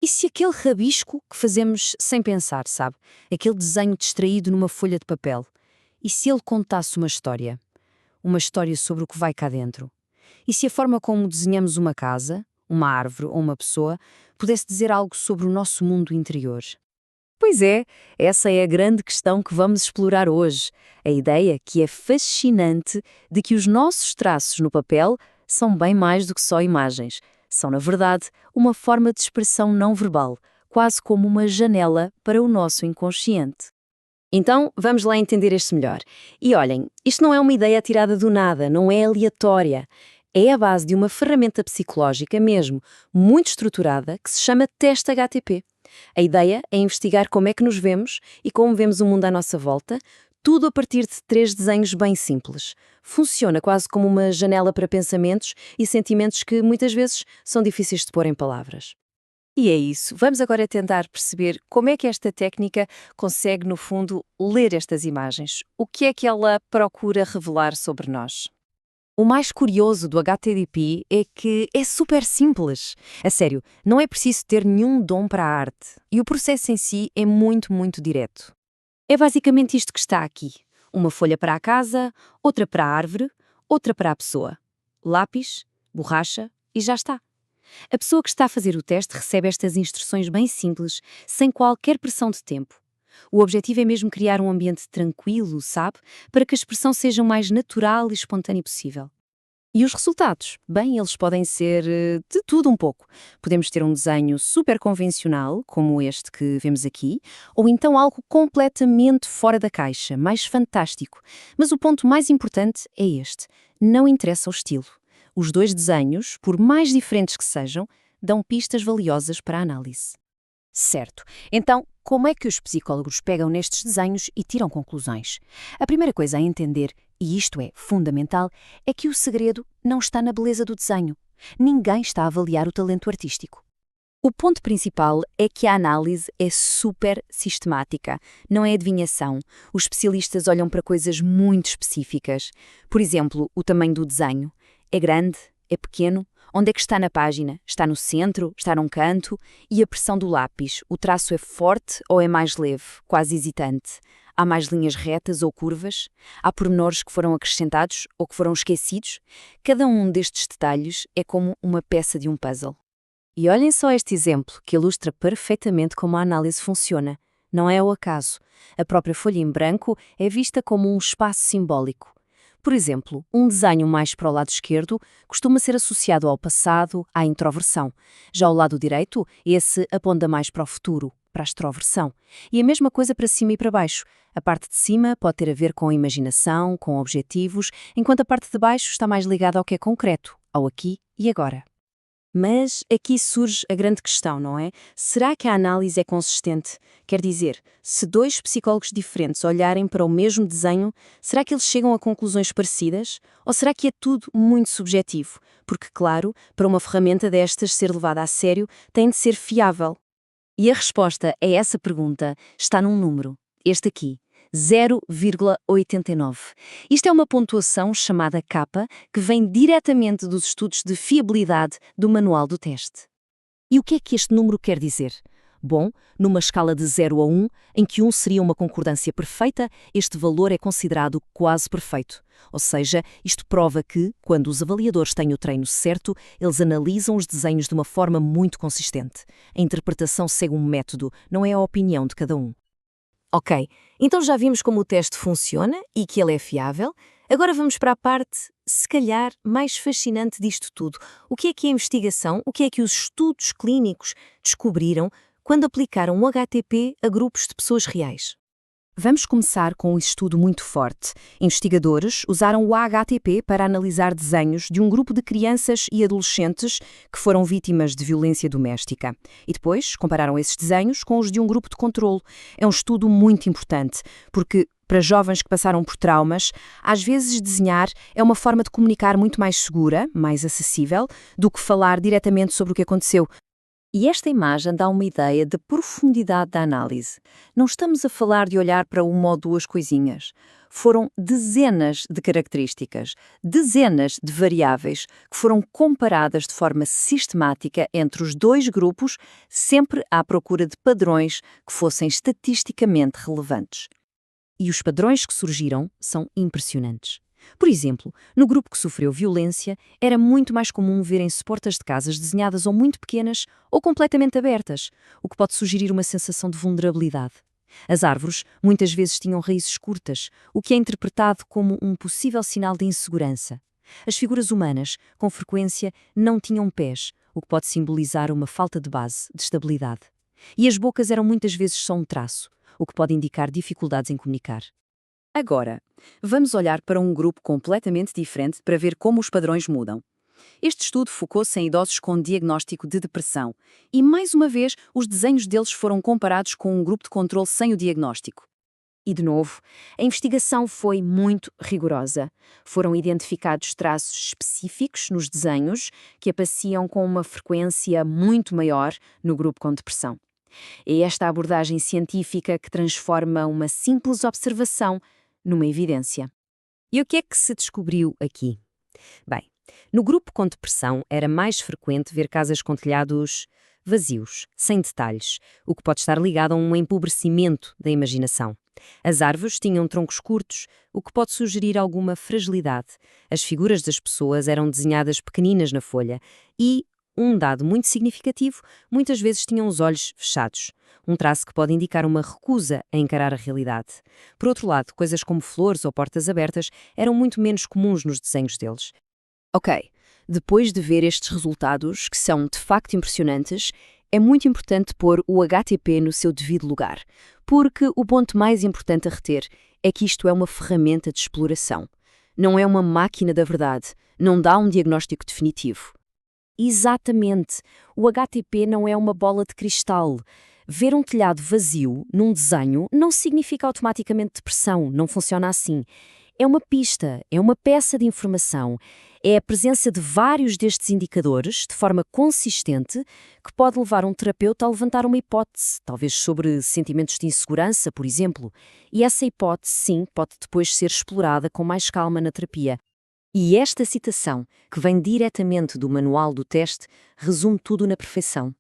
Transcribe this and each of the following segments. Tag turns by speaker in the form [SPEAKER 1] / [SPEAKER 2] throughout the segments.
[SPEAKER 1] se aquele rabisco que fazemos sem pensar, sabe? Aquele desenho distraído numa folha de papel. E se ele contasse uma história? Uma história sobre o que vai cá dentro? E se a forma como desenhamos uma casa, uma árvore ou uma pessoa pudesse dizer algo sobre o nosso mundo interior? Pois é, essa é a grande questão que vamos explorar hoje. A ideia que é fascinante de que os nossos traços no papel são bem mais do que só imagens. São, na verdade, uma forma de expressão não verbal, quase como uma janela para o nosso inconsciente. Então, vamos lá entender isto melhor. E olhem, isto não é uma ideia tirada do nada, não é aleatória. É a base de uma ferramenta psicológica mesmo, muito estruturada, que se chama teste HTP. A ideia é investigar como é que nos vemos e como vemos o mundo à nossa volta, tudo a partir de 3 desenhos bem simples. Funciona quase como uma janela para pensamentos e sentimentos que muitas vezes são difíceis de pôr em palavras. E é isso. Vamos agora tentar perceber como é que esta técnica consegue, no fundo, ler estas imagens. O que é que ela procura revelar sobre nós? O mais curioso do HTDP é que é super simples. A sério, não é preciso ter nenhum dom para a arte. E o processo em si é muito, muito direto. É basicamente isto que está aqui. Uma folha para a casa, outra para a árvore, outra para a pessoa. Lápis, borracha e já está. A pessoa que está a fazer o teste recebe estas instruções bem simples, sem qualquer pressão de tempo. O objetivo é mesmo criar um ambiente tranquilo, sabe? Para que a expressão seja o mais natural e espontânea possível. E os resultados? Bem, eles podem ser de tudo um pouco. Podemos ter um desenho super convencional, como este que vemos aqui, ou então algo completamente fora da caixa, mais fantástico. Mas o ponto mais importante é este: não interessa o estilo. Os 2 desenhos, por mais diferentes que sejam, dão pistas valiosas para a análise. Certo. Então, como é que os psicólogos pegam nestes desenhos e tiram conclusões? A primeira coisa a entender, e isto é fundamental, é que o segredo não está na beleza do desenho. Ninguém está a avaliar o talento artístico. O ponto principal é que a análise é super sistemática, não é adivinhação. Os especialistas olham para coisas muito específicas. Por exemplo, o tamanho do desenho. É grande? É pequeno? Onde é que está na página? Está no centro? Está num canto? E a pressão do lápis? O traço é forte ou é mais leve, quase hesitante? Há mais linhas retas ou curvas? Há pormenores que foram acrescentados ou que foram esquecidos? Cada um destes detalhes é como uma peça de um puzzle. E olhem só este exemplo, que ilustra perfeitamente como a análise funciona. Não é ao acaso. A própria folha em branco é vista como um espaço simbólico. Por exemplo, um desenho mais para o lado esquerdo costuma ser associado ao passado, à introversão. Já o lado direito, esse aponta mais para o futuro, para a extroversão. E a mesma coisa para cima e para baixo. A parte de cima pode ter a ver com a imaginação, com objetivos, enquanto a parte de baixo está mais ligada ao que é concreto, ao aqui e agora. Mas aqui surge a grande questão, não é? Será que a análise é consistente? Quer dizer, se 2 psicólogos diferentes olharem para o mesmo desenho, será que eles chegam a conclusões parecidas? Ou será que é tudo muito subjetivo? Porque, claro, para uma ferramenta destas ser levada a sério, tem de ser fiável. E a resposta a essa pergunta está num número, este aqui. 0,89. Isto é uma pontuação chamada K, que vem diretamente dos estudos de fiabilidade do manual do teste. E o que é que este número quer dizer? Bom, numa escala de 0 a 1, em que 1 seria uma concordância perfeita, este valor é considerado quase perfeito. Ou seja, isto prova que, quando os avaliadores têm o treino certo, eles analisam os desenhos de uma forma muito consistente. A interpretação segue um método, não é a opinião de cada um. Ok, então já vimos como o teste funciona e que ele é fiável. Agora vamos para a parte, se calhar, mais fascinante disto tudo. O que é a investigação, o que é que os estudos clínicos descobriram quando aplicaram o HTP a grupos de pessoas reais? Vamos começar com um estudo muito forte. Investigadores usaram o HTP para analisar desenhos de um grupo de crianças e adolescentes que foram vítimas de violência doméstica. E depois compararam esses desenhos com os de um grupo de controlo. É um estudo muito importante, porque para jovens que passaram por traumas, às vezes desenhar é uma forma de comunicar muito mais segura, mais acessível, do que falar diretamente sobre o que aconteceu. E esta imagem dá uma ideia de profundidade da análise. Não estamos a falar de olhar para uma ou 2 coisinhas.
[SPEAKER 2] foram dezenas de características, dezenas de variáveis que foram comparadas de forma sistemática entre os dois grupos, sempre à procura de padrões que fossem estatisticamente relevantes.
[SPEAKER 1] E os padrões que surgiram são impressionantes. Por exemplo, no grupo que sofreu violência, era muito mais comum verem-se portas de casas desenhadas ou muito pequenas ou completamente abertas, o que pode sugerir uma sensação de vulnerabilidade. As árvores muitas vezes tinham raízes curtas, o que é interpretado como um possível sinal de insegurança. As figuras humanas, com frequência, não tinham pés, o que pode simbolizar uma falta de base, de estabilidade. E as bocas eram muitas vezes só um traço, o que pode indicar dificuldades em comunicar.
[SPEAKER 2] Agora, vamos olhar para um grupo completamente diferente para ver como os padrões mudam. Este estudo focou-se em idosos com diagnóstico de depressão e, mais uma vez, os desenhos deles foram comparados com um grupo de controle sem o diagnóstico.
[SPEAKER 1] E, de novo, a investigação foi muito rigorosa. Foram identificados traços específicos nos desenhos que apareciam com uma frequência muito maior no grupo com depressão. É esta abordagem científica que transforma uma simples observação numa evidência. E o que é que se descobriu aqui? Bem, no grupo com depressão era mais frequente ver casas com telhados vazios, sem detalhes, o que pode estar ligado a um empobrecimento da imaginação. As árvores tinham troncos curtos, o que pode sugerir alguma fragilidade. As figuras das pessoas eram desenhadas pequeninas na folha e, um dado muito significativo, muitas vezes tinham os olhos fechados, um traço que pode indicar uma recusa a encarar a realidade. Por outro lado, coisas como flores ou portas abertas eram muito menos comuns nos desenhos deles. Ok, depois de ver estes resultados, que são de facto impressionantes, é muito importante pôr o HTP no seu devido lugar, porque o ponto mais importante a reter é que isto é uma ferramenta de exploração. Não é uma máquina da verdade, não dá um diagnóstico definitivo. Exatamente, o HTP não é uma bola de cristal. Ver um telhado vazio num desenho não significa automaticamente depressão, não funciona assim. É uma pista, é uma peça de informação. É a presença de vários destes indicadores, de forma consistente, que pode levar um terapeuta a levantar uma hipótese, talvez sobre sentimentos de insegurança, por exemplo. E essa hipótese, sim, pode depois ser explorada com mais calma na terapia. E esta citação, que vem diretamente do manual do teste, resume tudo na perfeição.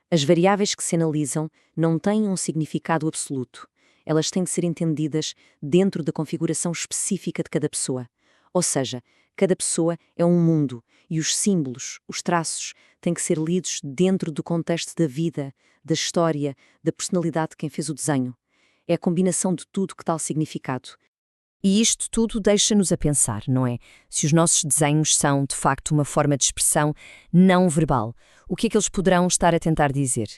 [SPEAKER 1] As variáveis que se analisam não têm um significado absoluto. Elas têm que ser entendidas dentro da configuração específica de cada pessoa. Ou seja, cada pessoa é um mundo e os símbolos, os traços, têm que ser lidos dentro do contexto da vida, da história, da personalidade de quem fez o desenho. É a combinação de tudo que dá o significado. E isto tudo deixa-nos a pensar, não é? Se os nossos desenhos são, de facto, uma forma de expressão não verbal, o que é que eles poderão estar a tentar dizer?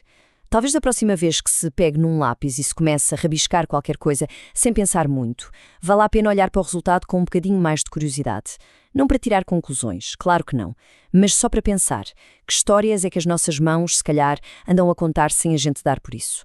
[SPEAKER 1] Talvez da próxima vez que se pegue num lápis e se comece a rabiscar qualquer coisa sem pensar muito, vale a pena olhar para o resultado com um bocadinho mais de curiosidade. Não para tirar conclusões, claro que não, mas só para pensar que histórias é que as nossas mãos, se calhar, andam a contar sem a gente dar por isso.